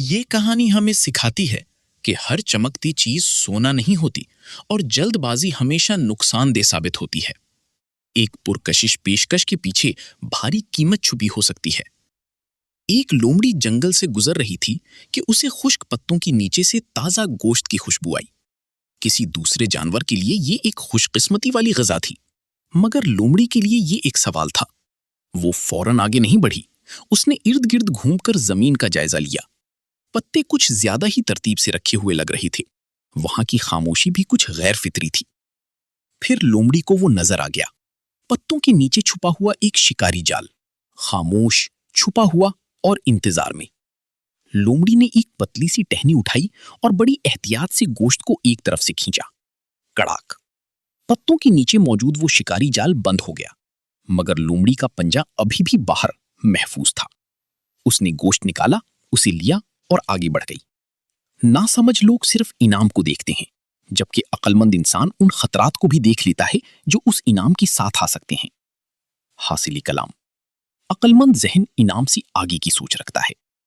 یہ کہانی ہمیں سکھاتی ہے کہ ہر چمکتی چیز سونا نہیں ہوتی اور جلد بازی ہمیشہ نقصان دہ ثابت ہوتی ہے۔ ایک پرکشش پیشکش کے پیچھے بھاری قیمت چھپی ہو سکتی ہے۔ ایک لومڑی جنگل سے گزر رہی تھی کہ اسے خشک پتوں کے نیچے سے تازہ گوشت کی خوشبو آئی۔ کسی دوسرے جانور کے لیے یہ ایک خوش قسمتی والی غذا تھی، مگر لومڑی کے لیے یہ ایک سوال تھا۔ وہ فوراً آگے نہیں بڑھی، اس نے ارد گرد گھوم کر زمین کا جائزہ لیا۔ پتے کچھ زیادہ ہی ترتیب سے رکھے ہوئے لگ رہے تھے، وہاں کی خاموشی بھی کچھ غیر فطری تھی۔ پھر لومڑی کو وہ نظر آ گیا، پتوں کے نیچے چھپا ہوا ایک شکاری جال، خاموش، چھپا ہوا اور انتظار میں۔ لومڑی نے ایک پتلی سی ٹہنی اٹھائی اور بڑی احتیاط سے گوشت کو ایک طرف سے کھینچا۔ کڑاک! پتوں کے نیچے موجود وہ شکاری جال بند ہو گیا، مگر لومڑی کا پنجہ ابھی بھی باہر محفوظ تھا۔ اس نے گوشت نکالا، اسے لیا اور آگے بڑھ گئی۔ ناسمجھ لوگ صرف انعام کو دیکھتے ہیں، جبکہ عقل مند انسان ان خطرات کو بھی دیکھ لیتا ہے جو اس انعام کے ساتھ آ سکتے ہیں۔ حاصل کلام: عقل مند ذہن انعام سے آگے کی سوچ رکھتا ہے۔